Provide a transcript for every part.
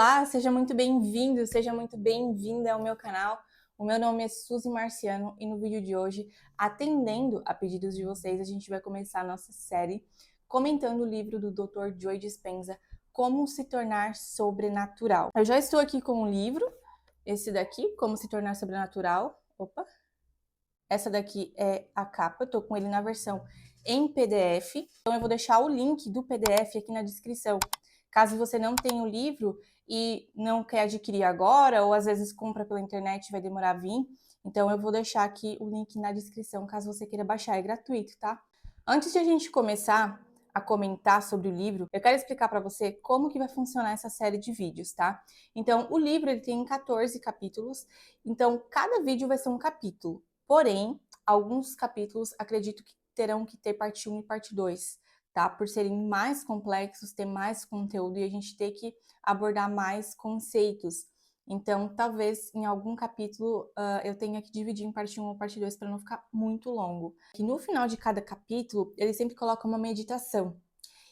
Olá, seja muito bem-vindo, seja muito bem-vinda ao meu canal. O meu nome é Suzy Marciano e no vídeo de hoje, atendendo a pedidos de vocês, a gente vai começar a nossa série comentando o livro do Dr. Joe Dispenza, Como se tornar sobrenatural. Eu já estou aqui com o livro, esse daqui, Como se tornar sobrenatural. Opa! Essa daqui é a capa, eu tô com ele na versão em PDF. Então eu vou deixar o link do PDF aqui na descrição. Caso você não tenha o livro e não quer adquirir agora, ou às vezes compra pela internet e vai demorar a vir, então eu vou deixar aqui o link na descrição, caso você queira baixar, é gratuito, tá? Antes de a gente começar a comentar sobre o livro, eu quero explicar para você como que vai funcionar essa série de vídeos, tá? Então, o livro ele tem 14 capítulos, então cada vídeo vai ser um capítulo. Porém, alguns capítulos acredito que terão que ter parte 1 e parte 2, tá? Por serem mais complexos, ter mais conteúdo e a gente ter que abordar mais conceitos. Então, talvez em algum capítulo eu tenha que dividir em parte 1 ou parte 2 para não ficar muito longo. E no final de cada capítulo, ele sempre coloca uma meditação.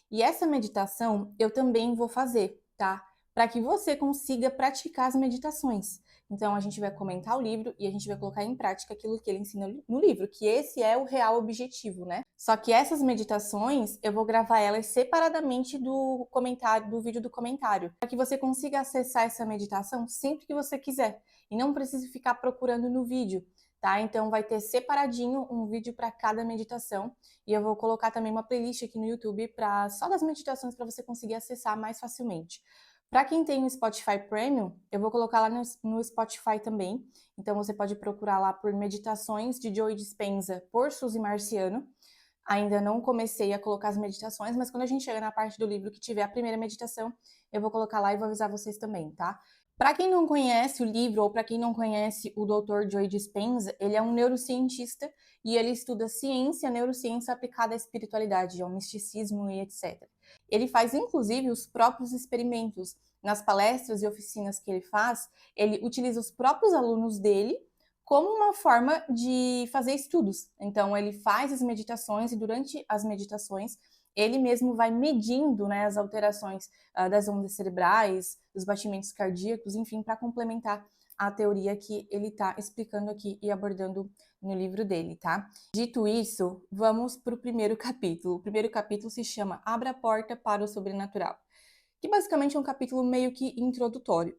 E essa meditação eu também vou fazer, tá? Para que você consiga praticar as meditações. Então, a gente vai comentar o livro e a gente vai colocar em prática aquilo que ele ensina no livro, que esse é o real objetivo, né? Só que essas meditações, eu vou gravar elas separadamente do comentário, do vídeo do comentário, para que você consiga acessar essa meditação sempre que você quiser e não precise ficar procurando no vídeo, tá? Então, vai ter separadinho um vídeo para cada meditação e eu vou colocar também uma playlist aqui no YouTube só das meditações para você conseguir acessar mais facilmente. Para quem tem o Spotify Premium, eu vou colocar lá no Spotify também. Então você pode procurar lá por Meditações de Joe Dispenza por Suzy Marciano. Ainda não comecei a colocar as meditações, mas quando a gente chega na parte do livro que tiver a primeira meditação, eu vou colocar lá e vou avisar vocês também, tá? Para quem não conhece o livro ou para quem não conhece o Dr. Joe Dispenza, ele é um neurocientista e ele estuda ciência, neurociência aplicada à espiritualidade, ao misticismo e etc. Ele faz inclusive os próprios experimentos. Nas palestras e oficinas que ele faz, ele utiliza os próprios alunos dele como uma forma de fazer estudos. Então, ele faz as meditações e durante as meditações, ele mesmo vai medindo, né, as alterações das ondas cerebrais, dos batimentos cardíacos, enfim, para complementar a teoria que ele está explicando aqui e abordando no livro dele, tá? Dito isso, vamos para o primeiro capítulo. O primeiro capítulo se chama Abra a Porta para o Sobrenatural, que basicamente é um capítulo meio que introdutório.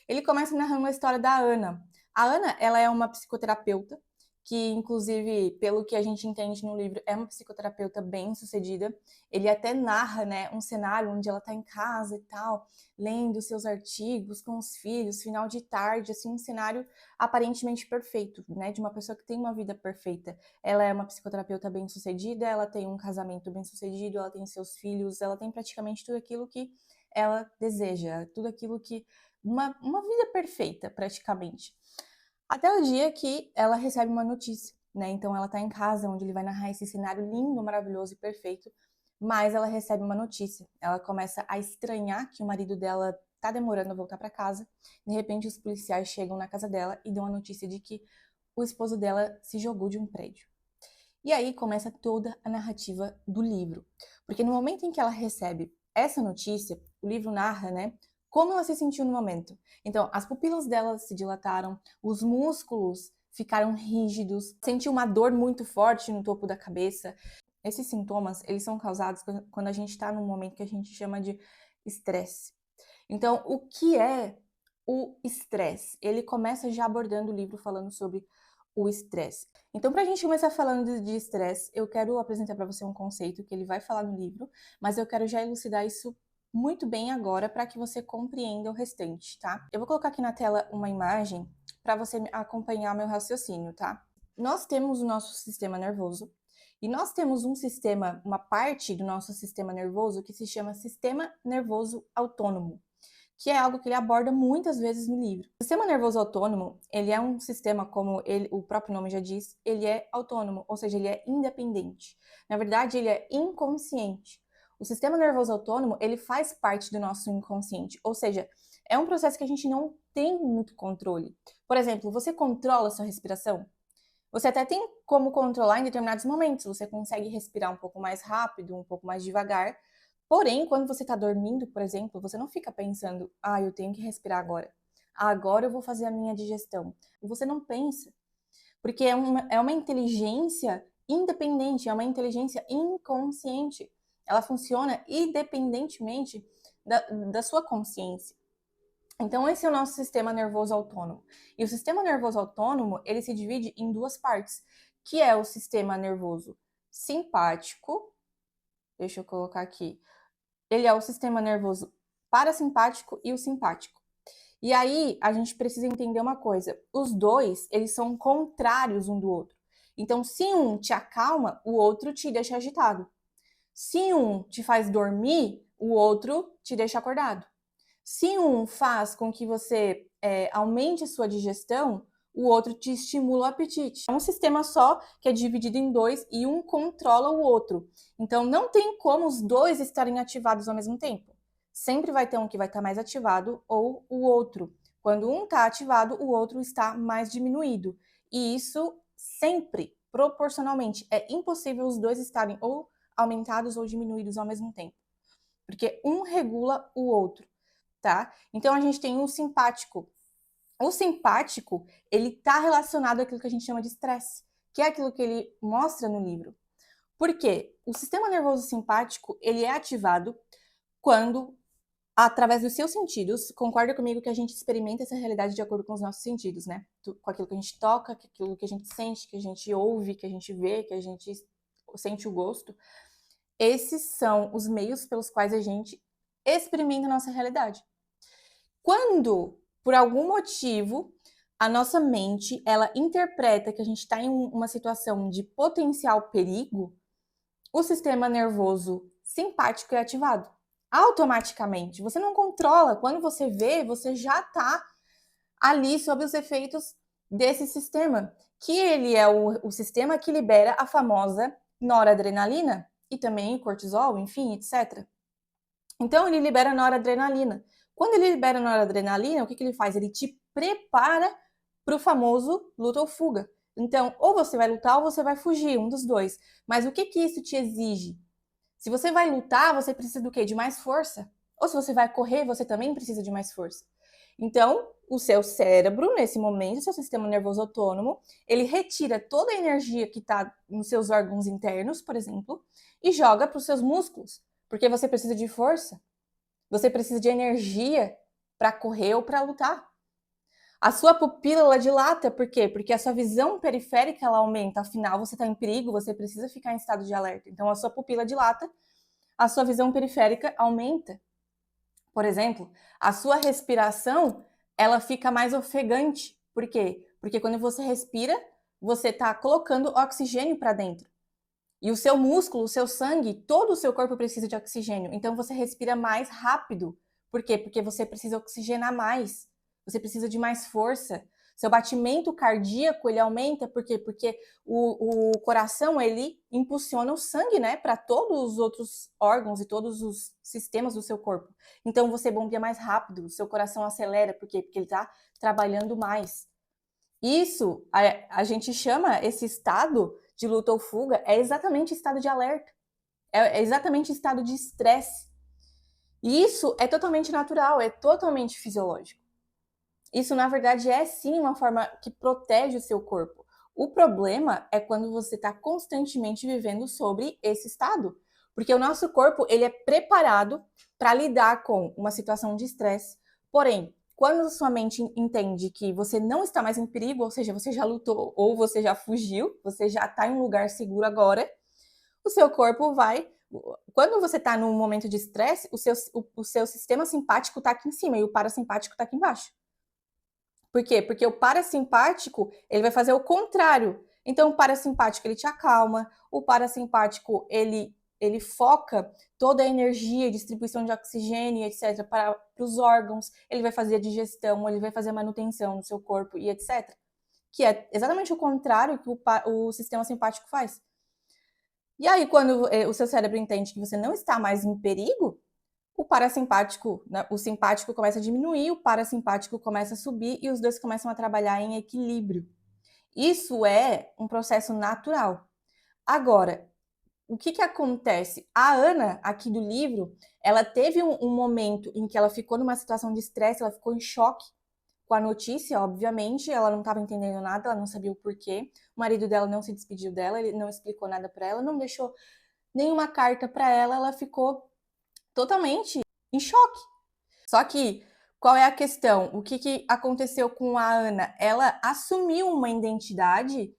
Ele começa narrando a história da Ana. A Ana, ela é uma psicoterapeuta, que inclusive, pelo que a gente entende no livro, é uma psicoterapeuta bem-sucedida. Ele até narra, né, um cenário onde ela está em casa e tal, lendo seus artigos com os filhos, final de tarde, assim, um cenário aparentemente perfeito, né, de uma pessoa que tem uma vida perfeita. Ela é uma psicoterapeuta bem-sucedida, ela tem um casamento bem-sucedido, ela tem seus filhos, ela tem praticamente tudo aquilo que ela deseja, tudo aquilo que uma vida perfeita, praticamente. Até o dia que ela recebe uma notícia, né? Então ela tá em casa, onde ele vai narrar esse cenário lindo, maravilhoso e perfeito, mas ela recebe uma notícia. Ela começa a estranhar que o marido dela tá demorando a voltar para casa. De repente, os policiais chegam na casa dela e dão a notícia de que o esposo dela se jogou de um prédio. E aí começa toda a narrativa do livro. Porque no momento em que ela recebe essa notícia, o livro narra, né, como ela se sentiu no momento. Então, as pupilas dela se dilataram, os músculos ficaram rígidos, sentiu uma dor muito forte no topo da cabeça. Esses sintomas, eles são causados quando a gente está num momento que a gente chama de estresse. Então, o que é o estresse? Ele começa já abordando o livro falando sobre o estresse. Então, para a gente começar falando de estresse, eu quero apresentar para você um conceito que ele vai falar no livro, mas eu quero já elucidar isso muito bem agora para que você compreenda o restante, tá? Eu vou colocar aqui na tela uma imagem para você acompanhar meu raciocínio, tá? Nós temos o nosso sistema nervoso e nós temos uma parte do nosso sistema nervoso que se chama sistema nervoso autônomo, que é algo que ele aborda muitas vezes no livro. O sistema nervoso autônomo, ele é um sistema, como o próprio nome já diz, ele é autônomo, ou seja, ele é independente. Na verdade, ele é inconsciente. O sistema nervoso autônomo, ele faz parte do nosso inconsciente, ou seja, é um processo que a gente não tem muito controle. Por exemplo, você controla a sua respiração? Você até tem como controlar em determinados momentos, você consegue respirar um pouco mais rápido, um pouco mais devagar, Porém, quando você está dormindo, por exemplo, você não fica pensando, eu tenho que respirar agora. Agora eu vou fazer a minha digestão. Você não pensa, porque é uma inteligência independente, é uma inteligência inconsciente. Ela funciona independentemente da sua consciência. Então, esse é o nosso sistema nervoso autônomo. E o sistema nervoso autônomo, ele se divide em duas partes, que é o sistema nervoso simpático. Deixa eu colocar aqui. Ele é o sistema nervoso parasimpático e o simpático. E aí, a gente precisa entender uma coisa. Os dois, eles são contrários um do outro. Então, se um te acalma, o outro te deixa agitado. Se um te faz dormir, o outro te deixa acordado. Se um faz com que você aumente a sua digestão, o outro te estimula o apetite. É um sistema só que é dividido em dois e um controla o outro. Então não tem como os dois estarem ativados ao mesmo tempo. Sempre vai ter um que vai estar mais ativado ou o outro. Quando um está ativado, o outro está mais diminuído. E isso sempre, proporcionalmente, é impossível os dois estarem ou aumentados ou diminuídos ao mesmo tempo. Porque um regula o outro. Tá? Então a gente tem o simpático. O simpático, ele tá relacionado àquilo que a gente chama de estresse, que é aquilo que ele mostra no livro. Por quê? O sistema nervoso simpático, ele é ativado quando, através dos seus sentidos, concorda comigo que a gente experimenta essa realidade de acordo com os nossos sentidos, né? Com aquilo que a gente toca, com aquilo que a gente sente, que a gente ouve, que a gente vê, que a gente sente o gosto. Esses são os meios pelos quais a gente experimenta a nossa realidade. Quando, por algum motivo, a nossa mente, ela interpreta que a gente está em uma situação de potencial perigo, o sistema nervoso simpático é ativado. Automaticamente. Você não controla. Quando você vê, você já está ali sob os efeitos desse sistema, que ele é o sistema que libera a famosa noradrenalina e também cortisol, enfim, etc. Então, ele libera noradrenalina. Quando ele libera noradrenalina, o que ele faz? Ele te prepara para o famoso luta ou fuga. Então, ou você vai lutar ou você vai fugir, um dos dois. Mas o que isso te exige? Se você vai lutar, você precisa do quê? De mais força. Ou se você vai correr, você também precisa de mais força. Então, o seu cérebro, nesse momento, seu sistema nervoso autônomo, ele retira toda a energia que está nos seus órgãos internos, por exemplo, e joga para os seus músculos. Porque você precisa de força, você precisa de energia para correr ou para lutar. A sua pupila ela dilata, por quê? Porque a sua visão periférica ela aumenta, afinal você está em perigo, você precisa ficar em estado de alerta. Então a sua pupila dilata, a sua visão periférica aumenta. Por exemplo, a sua respiração ela fica mais ofegante. Por quê? Porque quando você respira, você está colocando oxigênio para dentro. E o seu músculo, o seu sangue, todo o seu corpo precisa de oxigênio. Então você respira mais rápido. Por quê? Porque você precisa oxigenar mais. Você precisa de mais força. Seu batimento cardíaco ele aumenta, por quê? Porque o coração ele impulsiona o sangue, né, para todos os outros órgãos e todos os sistemas do seu corpo. Então você bombeia mais rápido, o seu coração acelera, por quê? Porque ele está trabalhando mais. Isso a gente chama esse estado de luta ou fuga é exatamente estado de alerta, é exatamente estado de estresse. E isso é totalmente natural, é totalmente fisiológico. Isso, na verdade, é sim uma forma que protege o seu corpo. O problema é quando você está constantemente vivendo sobre esse estado. Porque o nosso corpo ele é preparado para lidar com uma situação de estresse. Porém, quando sua mente entende que você não está mais em perigo, ou seja, você já lutou ou você já fugiu, você já está em um lugar seguro agora, o seu corpo vai. Quando você está num momento de estresse, o seu sistema simpático está aqui em cima e o parasimpático está aqui embaixo. Por quê? Porque o parasimpático, ele vai fazer o contrário. Então, o parasimpático, ele te acalma, o parasimpático, ele foca toda a energia e distribuição de oxigênio, etc., para os órgãos, ele vai fazer a digestão, ele vai fazer a manutenção no seu corpo e etc. Que é exatamente o contrário que o sistema simpático faz. E aí, quando o seu cérebro entende que você não está mais em perigo, o parasimpático, né, o simpático começa a diminuir, o parasimpático começa a subir e os dois começam a trabalhar em equilíbrio. Isso é um processo natural. Agora, o que que acontece? A Ana, aqui do livro, ela teve um momento em que ela ficou numa situação de estresse, ela ficou em choque com a notícia, obviamente, ela não estava entendendo nada, ela não sabia o porquê. O marido dela não se despediu dela, ele não explicou nada para ela, não deixou nenhuma carta para ela, ela ficou totalmente em choque. Só que qual é a questão? O que que aconteceu com a Ana? Ela assumiu uma identidade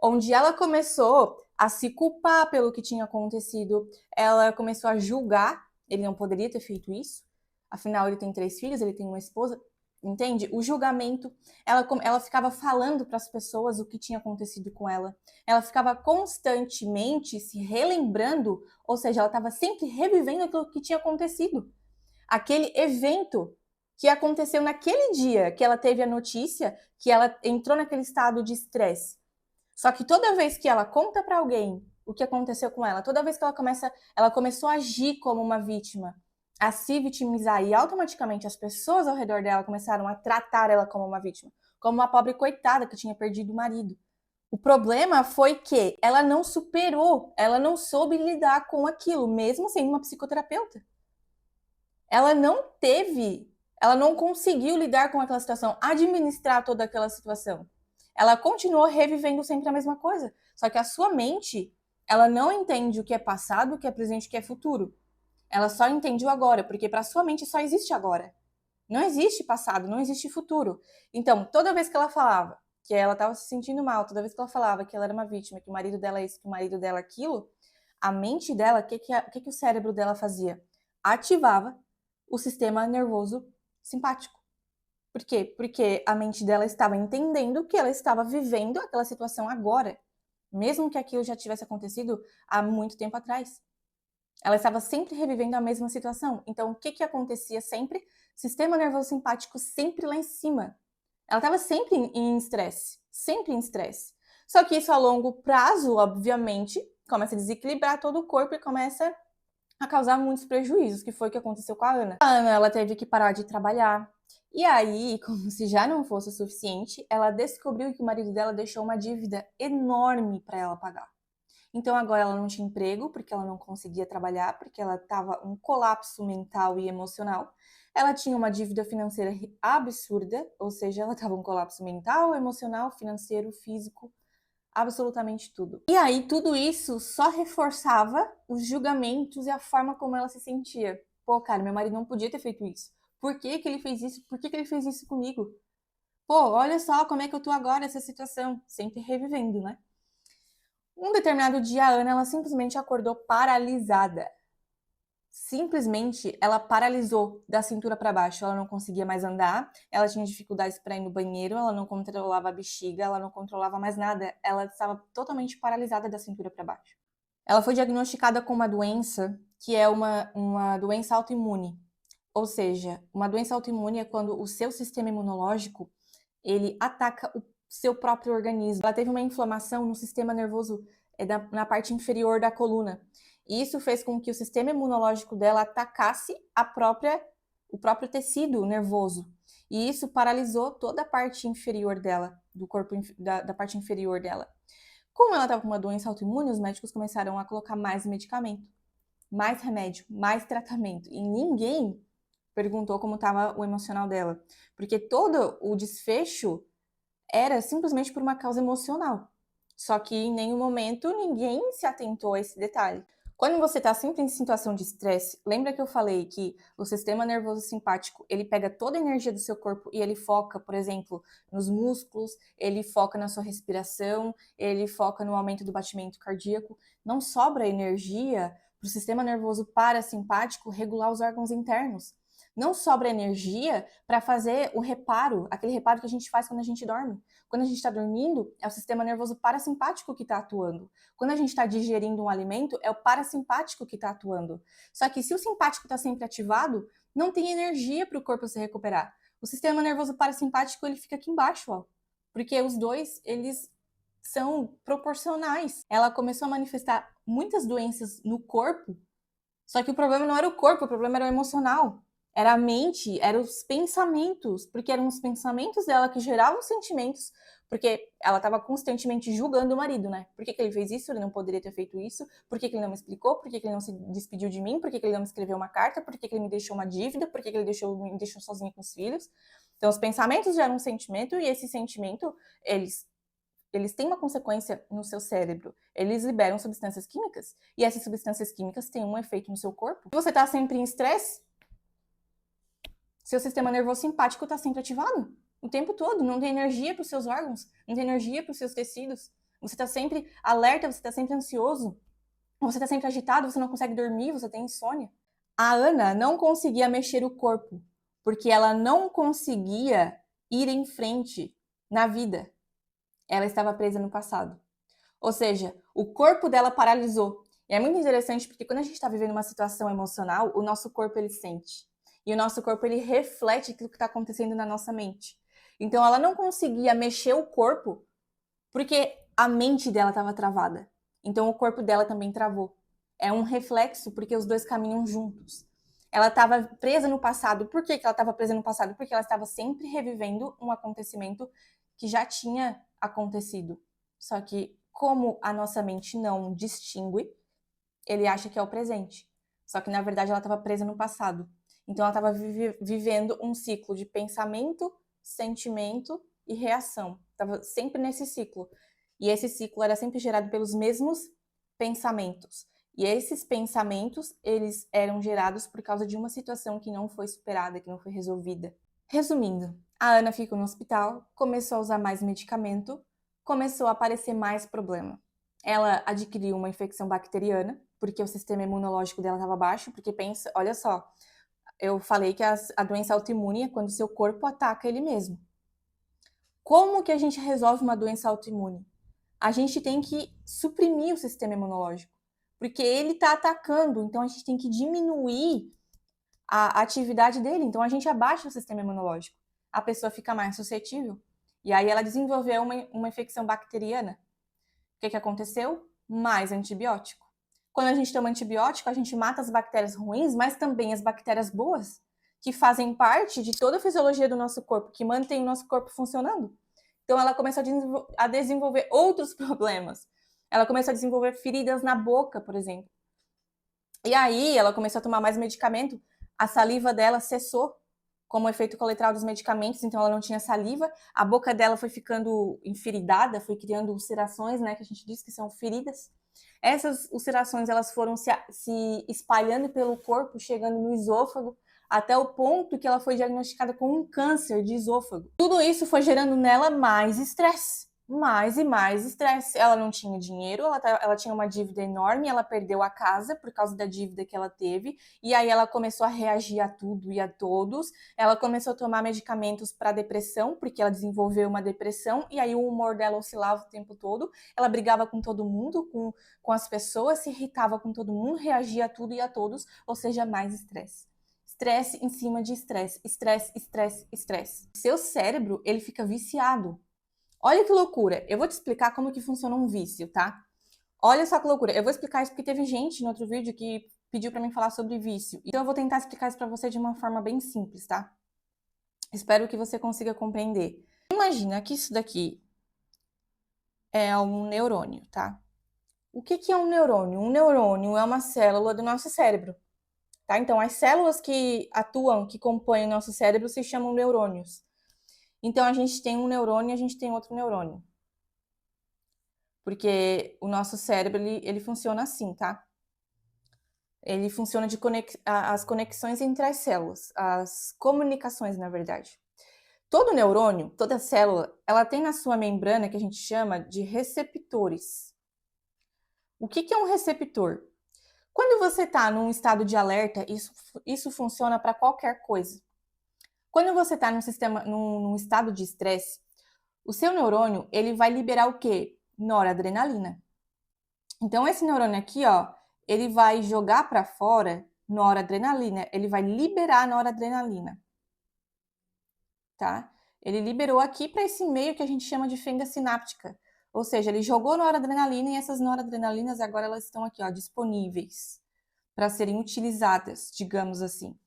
onde ela começou a se culpar pelo que tinha acontecido, ela começou a julgar, ele não poderia ter feito isso, afinal ele tem 3 filhos, ele tem uma esposa, entende? O julgamento, ela ficava falando para as pessoas o que tinha acontecido com ela ficava constantemente se relembrando, ou seja, ela estava sempre revivendo aquilo que tinha acontecido, aquele evento que aconteceu naquele dia que ela teve a notícia, que ela entrou naquele estado de estresse. Só que toda vez que ela conta para alguém o que aconteceu com ela, toda vez que ela começou a agir como uma vítima, a se vitimizar e automaticamente as pessoas ao redor dela começaram a tratar ela como uma vítima, como uma pobre coitada que tinha perdido o marido. O problema foi que ela não superou, ela não soube lidar com aquilo, mesmo sendo uma psicoterapeuta. Ela não conseguiu lidar com aquela situação, administrar toda aquela situação. Ela continuou revivendo sempre a mesma coisa. Só que a sua mente, ela não entende o que é passado, o que é presente, o que é futuro. Ela só entende o agora, porque para sua mente só existe agora. Não existe passado, não existe futuro. Então, toda vez que ela falava que ela estava se sentindo mal, toda vez que ela falava que ela era uma vítima, que o marido dela é isso, que o marido dela é aquilo, a mente dela, o que o cérebro dela fazia? Ativava o sistema nervoso simpático. Por quê? Porque a mente dela estava entendendo que ela estava vivendo aquela situação agora, mesmo que aquilo já tivesse acontecido há muito tempo atrás. Ela estava sempre revivendo a mesma situação. Então, o que que acontecia sempre? Sistema nervoso simpático sempre lá em cima. Ela estava sempre em estresse, sempre em estresse. Só que isso a longo prazo, obviamente, começa a desequilibrar todo o corpo e começa a causar muitos prejuízos, que foi o que aconteceu com a Ana. A Ana, ela teve que parar de trabalhar. E aí, como se já não fosse o suficiente, ela descobriu que o marido dela deixou uma dívida enorme para ela pagar. Então agora ela não tinha emprego, porque ela não conseguia trabalhar, porque ela estava um colapso mental e emocional. Ela tinha uma dívida financeira absurda, ou seja, ela estava um colapso mental, emocional, financeiro, físico, absolutamente tudo. E aí tudo isso só reforçava os julgamentos e a forma como ela se sentia. Pô, cara, meu marido não podia ter feito isso. Por que que ele fez isso? Por que que ele fez isso comigo? Pô, olha só como é que eu tô agora nessa situação. Sempre revivendo, né? Um determinado dia, a Ana, ela simplesmente acordou paralisada. Simplesmente, ela paralisou da cintura para baixo. Ela não conseguia mais andar, ela tinha dificuldades para ir no banheiro, ela não controlava a bexiga, ela não controlava mais nada. Ela estava totalmente paralisada da cintura para baixo. Ela foi diagnosticada com uma doença que é uma doença autoimune. Ou seja, uma doença autoimune é quando o seu sistema imunológico ele ataca o seu próprio organismo. Ela teve uma inflamação no sistema nervoso na parte inferior da coluna. E isso fez com que o sistema imunológico dela atacasse o próprio tecido nervoso. E isso paralisou toda a parte inferior dela, do corpo, da parte inferior dela. Como ela estava com uma doença autoimune, os médicos começaram a colocar mais medicamento, mais remédio, mais tratamento. E ninguém perguntou como estava o emocional dela. Porque todo o desfecho era simplesmente por uma causa emocional. Só que em nenhum momento ninguém se atentou a esse detalhe. Quando você está sempre em situação de estresse, lembra que eu falei que o sistema nervoso simpático, ele pega toda a energia do seu corpo e ele foca, por exemplo, nos músculos, ele foca na sua respiração, ele foca no aumento do batimento cardíaco. Não sobra energia para o sistema nervoso parasimpático regular os órgãos internos. Não sobra energia para fazer o reparo, aquele reparo que a gente faz quando a gente dorme. Quando a gente está dormindo, é o sistema nervoso parasimpático que está atuando. Quando a gente está digerindo um alimento, é o parasimpático que está atuando. Só que se o simpático está sempre ativado, não tem energia para o corpo se recuperar. O sistema nervoso parasimpático ele fica aqui embaixo, ó, porque os dois eles são proporcionais. Ela começou a manifestar muitas doenças no corpo, só que o problema não era o corpo, o problema era o emocional. Era a mente, eram os pensamentos, porque eram os pensamentos dela que geravam sentimentos, porque ela estava constantemente julgando o marido, né? Por que ele fez isso? Ele não poderia ter feito isso? Por que ele não me explicou? Por que ele não se despediu de mim? Por que ele não me escreveu uma carta? Por que ele me deixou uma dívida? Por que ele me deixou sozinha com os filhos? Então, os pensamentos geram um sentimento e esse sentimento, eles têm uma consequência no seu cérebro. Eles liberam substâncias químicas e essas substâncias químicas têm um efeito no seu corpo. Se você está sempre em estresse, seu sistema nervoso simpático está sempre ativado o tempo todo. Não tem energia para os seus órgãos, não tem energia para os seus tecidos. Você está sempre alerta, você está sempre ansioso, você está sempre agitado, você não consegue dormir, você tem insônia. A Ana não conseguia mexer o corpo porque ela não conseguia ir em frente na vida. Ela estava presa no passado. Ou seja, o corpo dela paralisou. E é muito interessante porque quando a gente está vivendo uma situação emocional, o nosso corpo ele sente. E o nosso corpo ele reflete aquilo que está acontecendo na nossa mente. Então ela não conseguia mexer o corpo porque a mente dela estava travada. Então o corpo dela também travou. É um reflexo porque os dois caminham juntos. Ela estava presa no passado. Por que ela estava presa no passado? Porque ela estava sempre revivendo um acontecimento que já tinha acontecido. Só que, como a nossa mente não distingue, ele acha que é o presente. Só que, na verdade, ela estava presa no passado. Então, ela estava vivendo um ciclo de pensamento, sentimento e reação. Estava sempre nesse ciclo. E esse ciclo era sempre gerado pelos mesmos pensamentos. E esses pensamentos, eles eram gerados por causa de uma situação que não foi superada, que não foi resolvida. Resumindo, a Ana ficou no hospital, começou a usar mais medicamento, começou a aparecer mais problema. Ela adquiriu uma infecção bacteriana, porque o sistema imunológico dela estava baixo, porque pensa, olha só, eu falei que a doença autoimune é quando o seu corpo ataca ele mesmo. Como que a gente resolve uma doença autoimune? A gente tem que suprimir o sistema imunológico, porque ele está atacando, então a gente tem que diminuir a atividade dele, então a gente abaixa o sistema imunológico. A pessoa fica mais suscetível. E aí ela desenvolveu uma infecção bacteriana. O que aconteceu? Mais antibiótico. Quando a gente toma antibiótico, a gente mata as bactérias ruins, mas também as bactérias boas, que fazem parte de toda a fisiologia do nosso corpo, que mantém o nosso corpo funcionando. Então ela começou a desenvolver outros problemas. Ela começou a desenvolver feridas na boca, por exemplo. E aí ela começou a tomar mais medicamento, a saliva dela cessou como efeito colateral dos medicamentos, então ela não tinha saliva, a boca dela foi ficando enferidada, foi criando ulcerações, né, que a gente diz que são feridas. Essas ulcerações elas foram se espalhando pelo corpo, chegando no esôfago, até o ponto que ela foi diagnosticada com um câncer de esôfago. Tudo isso foi gerando nela mais estresse. Mais e mais estresse. Ela não tinha dinheiro, ela tinha uma dívida enorme, ela perdeu a casa por causa da dívida que ela teve, e aí ela começou a reagir a tudo e a todos. Ela começou a tomar medicamentos para depressão, porque ela desenvolveu uma depressão, e aí o humor dela oscilava o tempo todo. Ela brigava com todo mundo, com as pessoas, se irritava com todo mundo, reagia a tudo e a todos, ou seja, mais estresse. Estresse em cima de estresse, estresse, estresse, estresse. Seu cérebro, ele fica viciado. Olha que loucura. Eu vou te explicar como que funciona um vício, tá? Olha só que loucura. Eu vou explicar isso porque teve gente no outro vídeo que pediu pra mim falar sobre vício. Então eu vou tentar explicar isso pra você de uma forma bem simples, tá? Espero que você consiga compreender. Imagina que isso daqui é um neurônio, tá? O que é um neurônio? Um neurônio é uma célula do nosso cérebro, tá? Então as células que atuam, que compõem o nosso cérebro se chamam neurônios. Então a gente tem um neurônio e a gente tem outro neurônio. Porque o nosso cérebro, ele funciona assim, tá? Ele funciona de as conexões entre as células, as comunicações, na verdade. Todo neurônio, toda célula, ela tem na sua membrana que a gente chama de receptores. O que é um receptor? Quando você está num estado de alerta, isso funciona para qualquer coisa. Quando você está num estado de estresse, o seu neurônio, ele vai liberar o quê? Noradrenalina. Então, esse neurônio aqui, ó, ele vai jogar para fora noradrenalina, ele vai liberar noradrenalina, tá? Ele liberou aqui para esse meio que a gente chama de fenda sináptica. Ou seja, ele jogou noradrenalina e essas noradrenalinas agora elas estão aqui, ó, disponíveis para serem utilizadas, digamos assim.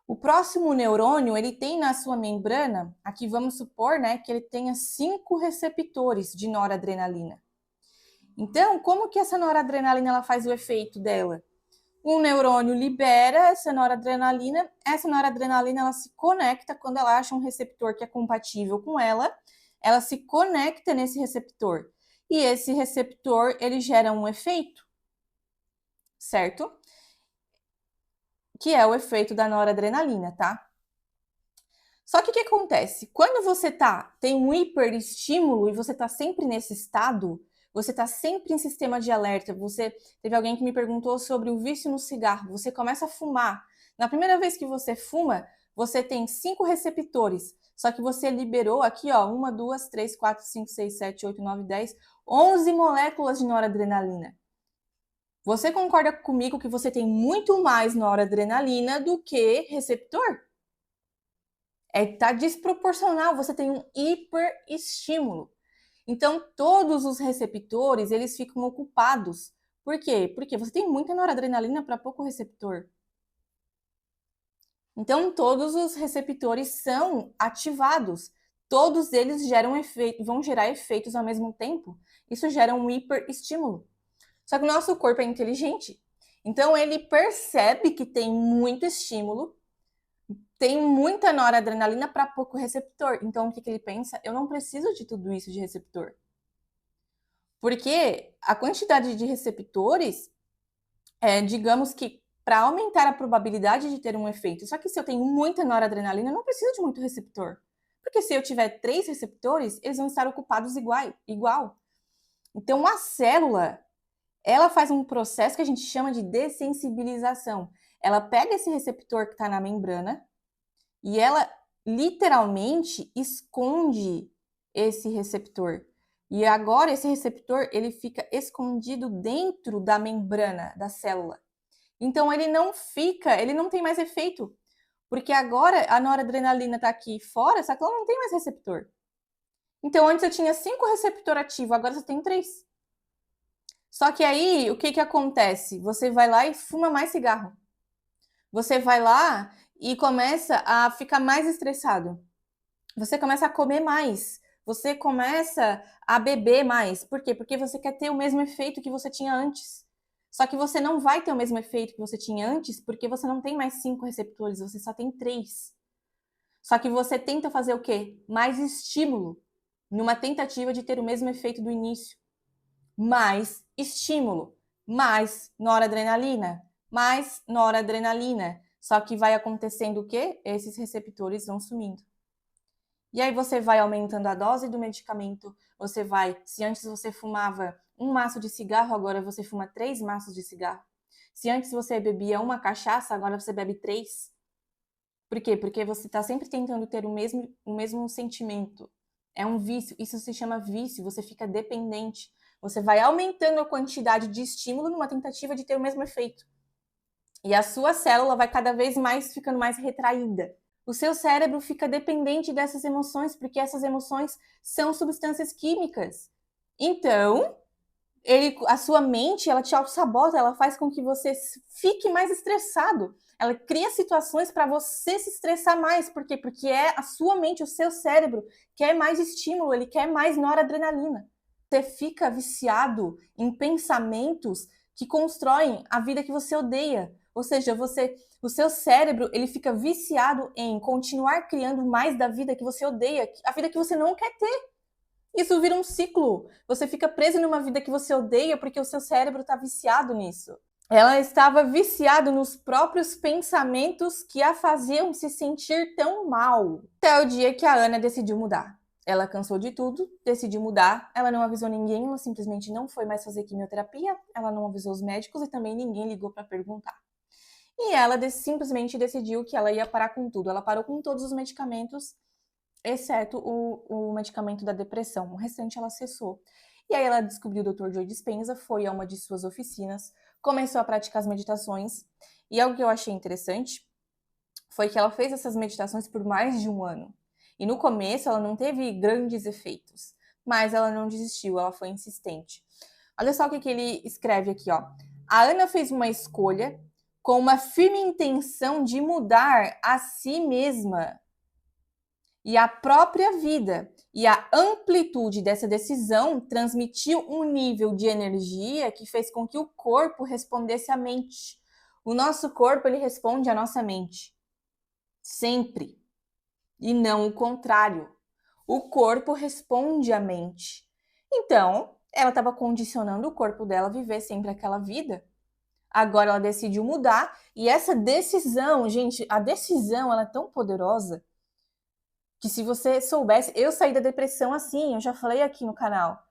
O próximo neurônio, ele tem na sua membrana, aqui vamos supor, né, que ele tenha 5 receptores de noradrenalina. Então, como que essa noradrenalina ela faz o efeito dela? Um neurônio libera essa noradrenalina ela se conecta quando ela acha um receptor que é compatível com ela se conecta nesse receptor. E esse receptor, ele gera um efeito, certo? Que é o efeito da noradrenalina, tá? Só que o que acontece? Quando você tem um hiperestímulo e você tá sempre nesse estado, você tá sempre em sistema de alerta. Teve alguém que me perguntou sobre o vício no cigarro. Você começa a fumar. Na primeira vez que você fuma, você tem 5 receptores. Só que você liberou aqui, ó, 1, 2, 3, 4, 5, 6, 7, 8, 9, 10, 11 moléculas de noradrenalina. Você concorda comigo que você tem muito mais noradrenalina do que receptor? Tá desproporcional, você tem um hiperestímulo. Então, todos os receptores, eles ficam ocupados. Por quê? Porque você tem muita noradrenalina para pouco receptor. Então, todos os receptores são ativados. Todos eles vão gerar efeitos ao mesmo tempo. Isso gera um hiperestímulo. Só que o nosso corpo é inteligente. Então, ele percebe que tem muito estímulo, tem muita noradrenalina para pouco receptor. Então, o que ele pensa? Eu não preciso de tudo isso de receptor. Porque a quantidade de receptores, digamos que para aumentar a probabilidade de ter um efeito. Só que se eu tenho muita noradrenalina, eu não preciso de muito receptor. Porque se eu tiver 3 receptores, eles vão estar ocupados igual. Então, a célula, ela faz um processo que a gente chama de dessensibilização. Ela pega esse receptor que está na membrana, e ela literalmente esconde esse receptor. E agora esse receptor, ele fica escondido dentro da membrana da célula. Então ele não tem mais efeito. Porque agora a noradrenalina está aqui fora, só que ela não tem mais receptor. Então antes eu tinha 5 receptores ativos, agora você tem 3. Só que aí, o que acontece? Você vai lá e fuma mais cigarro. Você vai lá e começa a ficar mais estressado. Você começa a comer mais. Você começa a beber mais. Por quê? Porque você quer ter o mesmo efeito que você tinha antes. Só que você não vai ter o mesmo efeito que você tinha antes porque você não tem mais 5 receptores, você só tem 3. Só que você tenta fazer o quê? Mais estímulo, numa tentativa de ter o mesmo efeito do início. Mais estímulo, mais noradrenalina, mais noradrenalina. Só que vai acontecendo o quê? Esses receptores vão sumindo. E aí você vai aumentando a dose do medicamento, se antes você fumava um maço de cigarro, agora você fuma 3 maços de cigarro. Se antes você bebia uma cachaça, agora você bebe 3. Por quê? Porque você está sempre tentando ter o mesmo sentimento. É um vício, isso se chama vício, você fica dependente. Você vai aumentando a quantidade de estímulo numa tentativa de ter o mesmo efeito. E a sua célula vai cada vez mais ficando mais retraída. O seu cérebro fica dependente dessas emoções, porque essas emoções são substâncias químicas. Então, a sua mente, ela te auto-sabota, ela faz com que você fique mais estressado. Ela cria situações para você se estressar mais. Por quê? Porque é a sua mente, o seu cérebro quer mais estímulo, ele quer mais noradrenalina. Você fica viciado em pensamentos que constroem a vida que você odeia. Ou seja, o seu cérebro, ele fica viciado em continuar criando mais da vida que você odeia, a vida que você não quer ter. Isso vira um ciclo. Você fica preso numa vida que você odeia porque o seu cérebro está viciado nisso. Ela estava viciada nos próprios pensamentos que a faziam se sentir tão mal. Até o dia que a Ana decidiu mudar. Ela cansou de tudo, decidiu mudar. Ela não avisou ninguém, ela simplesmente não foi mais fazer quimioterapia. Ela não avisou os médicos e também ninguém ligou para perguntar. E ela simplesmente decidiu que ela ia parar com tudo. Ela parou com todos os medicamentos, exceto o medicamento da depressão. O restante ela cessou. E aí ela descobriu o Dr. Joe Dispenza, foi a uma de suas oficinas, começou a praticar as meditações. E algo que eu achei interessante foi que ela fez essas meditações por mais de 1 ano. E no começo ela não teve grandes efeitos, mas ela não desistiu, ela foi insistente. Olha só o que ele escreve aqui, ó. A Ana fez uma escolha com uma firme intenção de mudar a si mesma e a própria vida. E a amplitude dessa decisão transmitiu um nível de energia que fez com que o corpo respondesse à mente. O nosso corpo, ele responde à nossa mente. Sempre. E não o contrário. O corpo responde à mente. Então, ela estava condicionando o corpo dela a viver sempre aquela vida. Agora ela decidiu mudar. E essa decisão, gente, a decisão, ela é tão poderosa que se você soubesse, eu saí da depressão assim, eu já falei aqui no canal.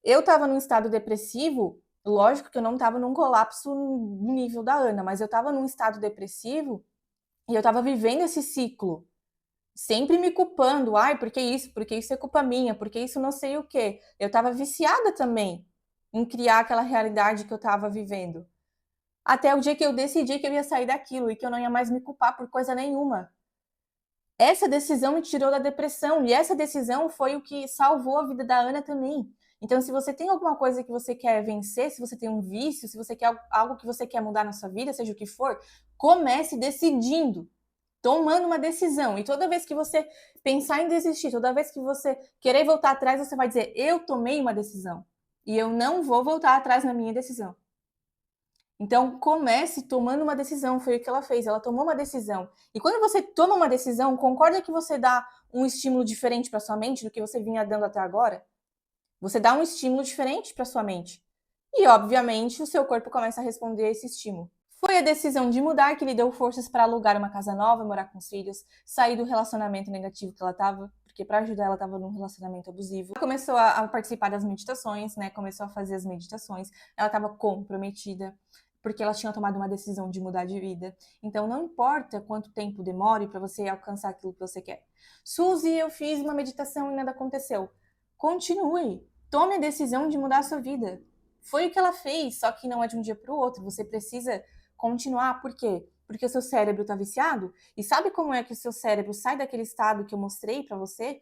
Eu estava num estado depressivo, lógico que eu não estava num colapso no nível da Ana, mas eu estava num estado depressivo e eu estava vivendo esse ciclo, sempre me culpando, ai, porque isso é culpa minha, porque isso não sei o quê. Eu estava viciada também em criar aquela realidade que eu estava vivendo. Até o dia que eu decidi que eu ia sair daquilo e que eu não ia mais me culpar por coisa nenhuma. Essa decisão me tirou da depressão e essa decisão foi o que salvou a vida da Ana também. Então, se você tem alguma coisa que você quer vencer, se você tem um vício, se você quer algo que você quer mudar na sua vida, seja o que for, comece decidindo, tomando uma decisão. E toda vez que você pensar em desistir, toda vez que você querer voltar atrás, você vai dizer: eu tomei uma decisão e eu não vou voltar atrás na minha decisão. Então, comece tomando uma decisão, foi o que ela fez, ela tomou uma decisão. E quando você toma uma decisão, concorda que você dá um estímulo diferente para sua mente do que você vinha dando até agora? Você dá um estímulo diferente para sua mente. E, obviamente, o seu corpo começa a responder a esse estímulo. Foi a decisão de mudar que lhe deu forças para alugar uma casa nova, morar com os filhos, sair do relacionamento negativo que ela estava, porque para ajudar ela estava num relacionamento abusivo. Começou a participar das meditações, né? Começou a fazer as meditações. Ela estava comprometida, porque ela tinha tomado uma decisão de mudar de vida. Então, não importa quanto tempo demore para você alcançar aquilo que você quer. Suzy, eu fiz uma meditação e nada aconteceu. Continue. Tome a decisão de mudar a sua vida. Foi o que ela fez, só que não é de um dia para o outro. Você precisa continuar. Por quê? Porque o seu cérebro está viciado. E sabe como é que o seu cérebro sai daquele estado que eu mostrei para você?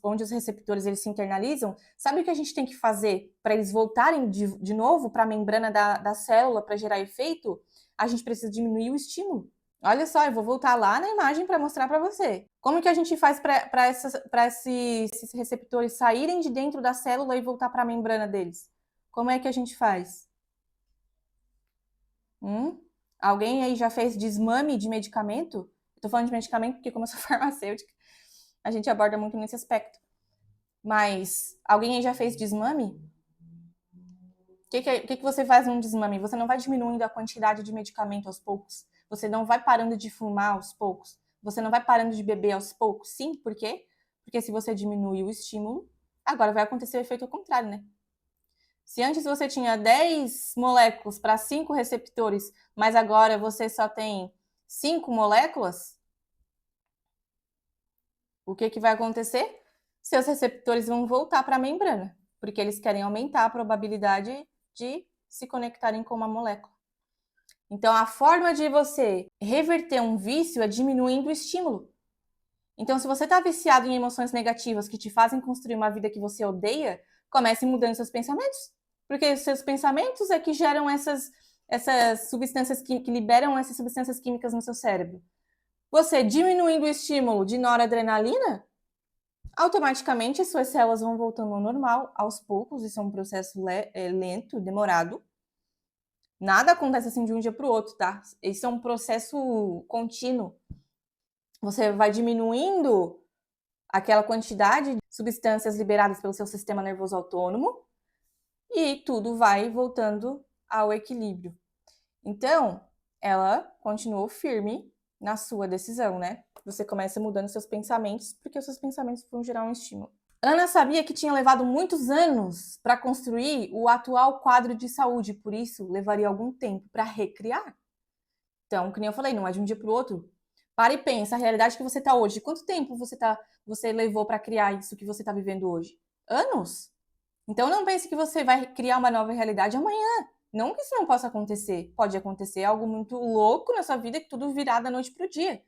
Onde os receptores eles se internalizam, sabe o que a gente tem que fazer para eles voltarem de novo para a membrana da célula para gerar efeito? A gente precisa diminuir o estímulo. Olha só, eu vou voltar lá na imagem para mostrar para você. Como que a gente faz para esses receptores saírem de dentro da célula e voltar para a membrana deles? Como é que a gente faz? Alguém aí já fez desmame de medicamento? Estou falando de medicamento porque, como eu sou farmacêutica, a gente aborda muito nesse aspecto. Mas alguém aí já fez desmame? O que você faz num desmame? Você não vai diminuindo a quantidade de medicamento aos poucos. Você não vai parando de fumar aos poucos. Você não vai parando de beber aos poucos. Sim, por quê? Porque se você diminui o estímulo, agora vai acontecer o efeito ao contrário, né? Se antes você tinha 10 moléculas para 5 receptores, mas agora você só tem 5 moléculas, o que vai acontecer? Seus receptores vão voltar para a membrana, porque eles querem aumentar a probabilidade de se conectarem com uma molécula. Então, a forma de você reverter um vício é diminuindo o estímulo. Então, se você está viciado em emoções negativas que te fazem construir uma vida que você odeia, comece mudando seus pensamentos. Porque os seus pensamentos é que geram essas substâncias que liberam essas substâncias químicas no seu cérebro. Você diminuindo o estímulo de noradrenalina, automaticamente as suas células vão voltando ao normal, aos poucos. Isso é um processo lento, demorado. Nada acontece assim de um dia para o outro, tá? Esse é um processo contínuo. Você vai diminuindo aquela quantidade de substâncias liberadas pelo seu sistema nervoso autônomo e tudo vai voltando ao equilíbrio. Então, ela continuou firme na sua decisão, né? Você começa mudando seus pensamentos, porque os seus pensamentos vão gerar um estímulo. Ana sabia que tinha levado muitos anos para construir o atual quadro de saúde, por isso levaria algum tempo para recriar. Então, como eu falei, não é de um dia para o outro. Para e pensa, a realidade que você está hoje, quanto tempo você levou para criar isso que você está vivendo hoje? Anos? Então não pense que você vai criar uma nova realidade amanhã. Não que isso não possa acontecer. Pode acontecer algo muito louco na sua vida, que tudo virar da noite para o dia.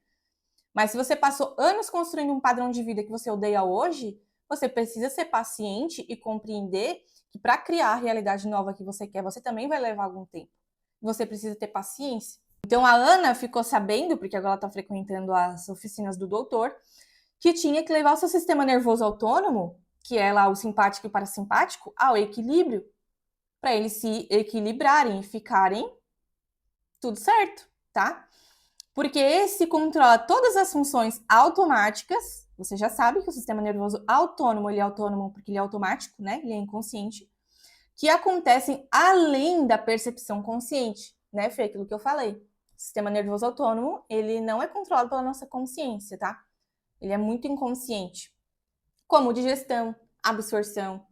Mas se você passou anos construindo um padrão de vida que você odeia hoje, você precisa ser paciente e compreender que para criar a realidade nova que você quer, você também vai levar algum tempo. Você precisa ter paciência. Então a Ana ficou sabendo, porque agora ela está frequentando as oficinas do doutor, que tinha que levar o seu sistema nervoso autônomo, que é lá o simpático e o parasimpático, ao equilíbrio, para eles se equilibrarem e ficarem tudo certo, tá? Porque esse controla todas as funções automáticas. Você já sabe que o sistema nervoso autônomo, ele é autônomo porque ele é automático, né? Ele é inconsciente, que acontecem além da percepção consciente, né? Foi aquilo que eu falei. O sistema nervoso autônomo, ele não é controlado pela nossa consciência, tá? Ele é muito inconsciente. Como digestão, absorção,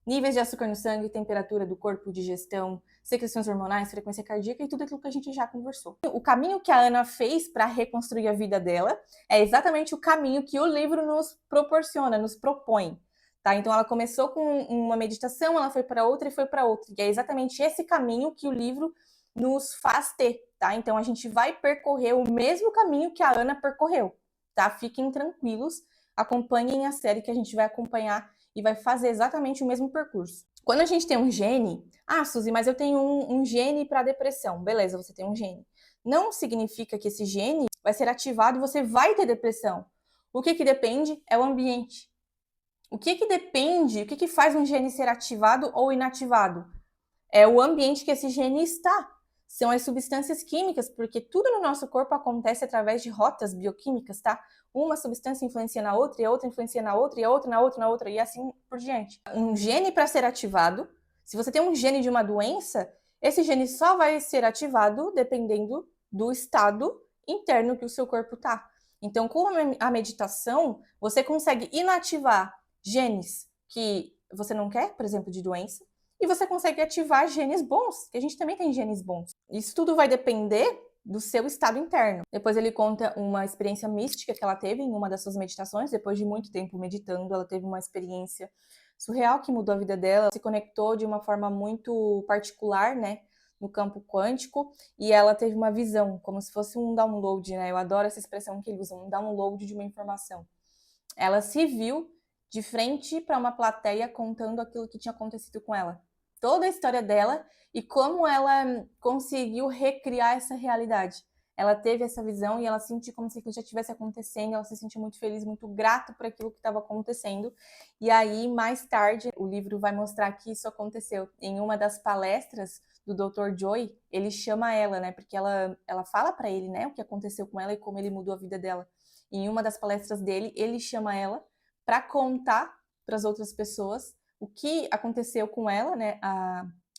níveis de açúcar no sangue, temperatura do corpo, digestão, secreções hormonais, frequência cardíaca e tudo aquilo que a gente já conversou. O caminho que a Ana fez para reconstruir a vida dela é exatamente o caminho que o livro nos proporciona, nos propõe. Tá? Então ela começou com uma meditação, ela foi para outra e foi para outra. E é exatamente esse caminho que o livro nos faz ter. Tá? Então a gente vai percorrer o mesmo caminho que a Ana percorreu. Tá? Fiquem tranquilos, acompanhem a série que a gente vai acompanhar e vai fazer exatamente o mesmo percurso. Quando a gente tem um gene, Suzy, mas eu tenho um gene para depressão. Beleza, você tem um gene. Não significa que esse gene vai ser ativado e você vai ter depressão. O que depende é o ambiente. O que depende, o que faz um gene ser ativado ou inativado? É o ambiente que esse gene está. São as substâncias químicas, porque tudo no nosso corpo acontece através de rotas bioquímicas, tá? Uma substância influencia na outra, e a outra influencia na outra, e a outra na outra, na outra, e assim por diante. Um gene para ser ativado, se você tem um gene de uma doença, esse gene só vai ser ativado dependendo do estado interno que o seu corpo tá. Então, com a meditação, você consegue inativar genes que você não quer, por exemplo, de doença, e você consegue ativar genes bons, que a gente também tem genes bons. Isso tudo vai depender do seu estado interno. Depois ele conta uma experiência mística que ela teve em uma das suas meditações, depois de muito tempo meditando, ela teve uma experiência surreal que mudou a vida dela, se conectou de uma forma muito particular, né, no campo quântico, e ela teve uma visão, como se fosse um download, né? Eu adoro essa expressão que ele usa, um download de uma informação. Ela se viu de frente para uma plateia contando aquilo que tinha acontecido com ela. Toda a história dela e como ela conseguiu recriar essa realidade. Ela teve essa visão e ela sentiu como se aquilo já estivesse acontecendo, ela se sentiu muito feliz, muito grata por aquilo que estava acontecendo. E aí, mais tarde, o livro vai mostrar que isso aconteceu. Em uma das palestras do Dr. Joy, ele chama ela, né? Porque ela fala para ele, né, o que aconteceu com ela e como ele mudou a vida dela. Em uma das palestras dele, ele chama ela para contar para as outras pessoas o que aconteceu com ela, né,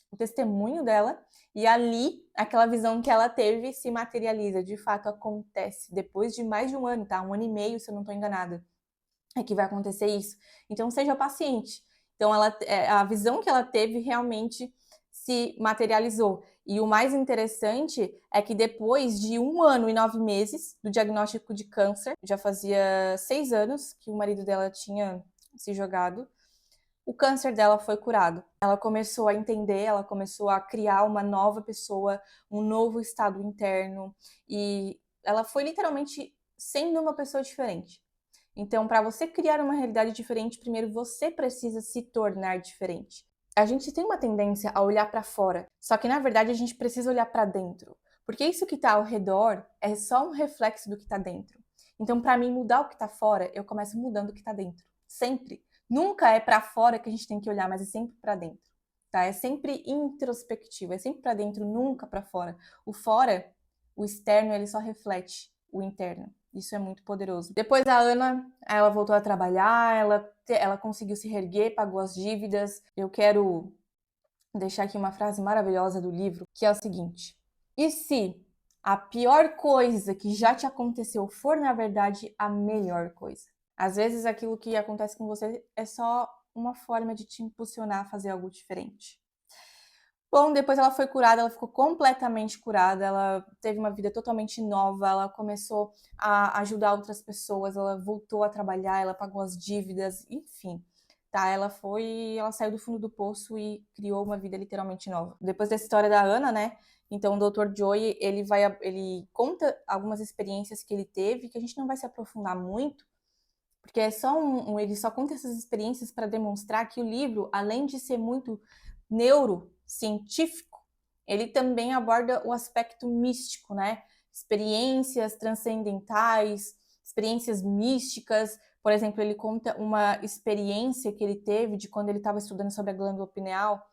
o testemunho dela, e ali aquela visão que ela teve se materializa, de fato acontece, depois de mais de um ano, tá? 1 ano e meio, se eu não estou enganada, é que vai acontecer isso. Então seja paciente. Então a visão que ela teve realmente se materializou. E o mais interessante é que depois de 1 ano e 9 meses do diagnóstico de câncer, já fazia 6 anos que o marido dela tinha se jogado, o câncer dela foi curado. Ela começou a entender, ela começou a criar uma nova pessoa, um novo estado interno, e ela foi literalmente sendo uma pessoa diferente. Então, para você criar uma realidade diferente, primeiro você precisa se tornar diferente. A gente tem uma tendência a olhar para fora, só que na verdade a gente precisa olhar para dentro, porque isso que está ao redor é só um reflexo do que está dentro. Então, para mim mudar o que está fora, eu começo mudando o que está dentro, sempre. Nunca é para fora que a gente tem que olhar, mas é sempre para dentro, tá? É sempre introspectivo, é sempre para dentro, nunca para fora. O fora, o externo, ele só reflete o interno. Isso é muito poderoso. Depois a Ana, ela voltou a trabalhar, ela conseguiu se reerguer, pagou as dívidas. Eu quero deixar aqui uma frase maravilhosa do livro, que é o seguinte: e se a pior coisa que já te aconteceu for, na verdade, a melhor coisa? Às vezes aquilo que acontece com você é só uma forma de te impulsionar a fazer algo diferente. Bom, depois ela foi curada, ela ficou completamente curada, ela teve uma vida totalmente nova, ela começou a ajudar outras pessoas, ela voltou a trabalhar, ela pagou as dívidas, enfim. Tá, ela saiu do fundo do poço e criou uma vida literalmente nova. Depois dessa história da Ana, né? Então o Dr. Joy, ele conta algumas experiências que ele teve, que a gente não vai se aprofundar muito, porque é só ele só conta essas experiências para demonstrar que o livro, além de ser muito neurocientífico, ele também aborda o aspecto místico, né? Experiências transcendentais, experiências místicas. Por exemplo, ele conta uma experiência que ele teve de quando ele estava estudando sobre a glândula pineal,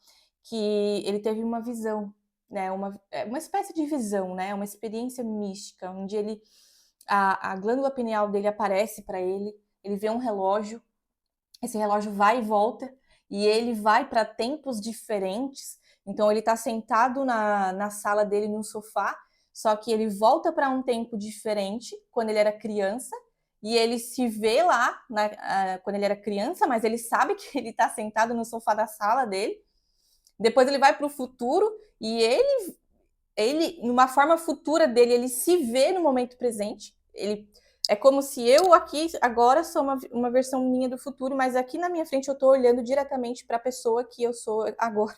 que ele teve uma visão, né? Uma espécie de visão, né? Uma experiência mística, onde a glândula pineal dele aparece para ele vê um relógio, esse relógio vai e volta, e ele vai para tempos diferentes. Então ele está sentado na sala dele num sofá, só que ele volta para um tempo diferente, quando ele era criança, e ele se vê lá quando ele era criança, mas ele sabe que ele está sentado no sofá da sala dele. Depois ele vai para o futuro e numa forma futura dele, ele se vê no momento presente. Ele é como se eu aqui agora sou uma versão minha do futuro, mas aqui na minha frente eu tô olhando diretamente para a pessoa que eu sou agora.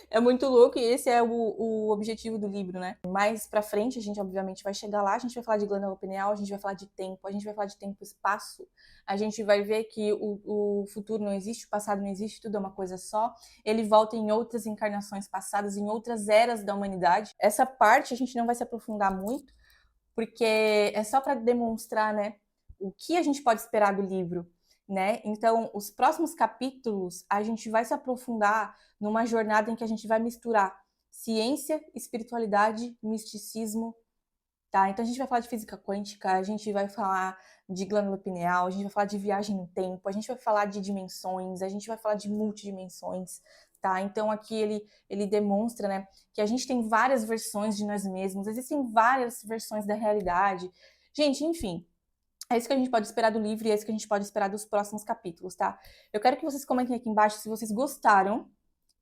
É muito louco e esse é o objetivo do livro, né? Mais pra frente a gente obviamente vai chegar lá, a gente vai falar de glândula pineal, a gente vai falar de tempo, a gente vai falar de tempo e espaço, a gente vai ver que o futuro não existe, o passado não existe, tudo é uma coisa só. Ele volta em outras encarnações passadas, em outras eras da humanidade. Essa parte a gente não vai se aprofundar muito, porque é só para demonstrar, né, o que a gente pode esperar do livro, né? Então, os próximos capítulos a gente vai se aprofundar numa jornada em que a gente vai misturar ciência, espiritualidade, misticismo, tá? Então a gente vai falar de física quântica, a gente vai falar de glândula pineal, a gente vai falar de viagem no tempo, a gente vai falar de dimensões, a gente vai falar de multidimensões, tá? Então aqui ele demonstra, né, que a gente tem várias versões de nós mesmos, existem várias versões da realidade. Gente, enfim, é isso que a gente pode esperar do livro e é isso que a gente pode esperar dos próximos capítulos, tá? Eu quero que vocês comentem aqui embaixo se vocês gostaram,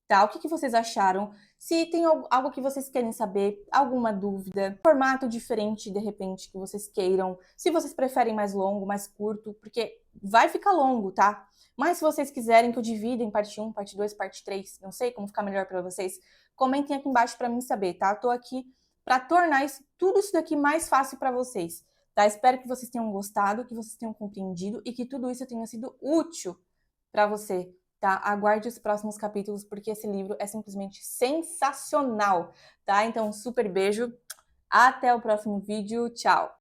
tá? O que vocês acharam? Se tem algo que vocês querem saber, alguma dúvida, formato diferente, de repente, que vocês queiram. Se vocês preferem mais longo, mais curto, porque vai ficar longo, tá? Mas se vocês quiserem que eu divida em parte 1, parte 2, parte 3, não sei como ficar melhor para vocês, comentem aqui embaixo para mim saber, tá? Eu tô aqui para tornar tudo isso daqui mais fácil para vocês, tá? Espero que vocês tenham gostado, que vocês tenham compreendido e que tudo isso tenha sido útil para você, tá? Aguarde os próximos capítulos, porque esse livro é simplesmente sensacional, tá? Então, um super beijo, até o próximo vídeo, tchau!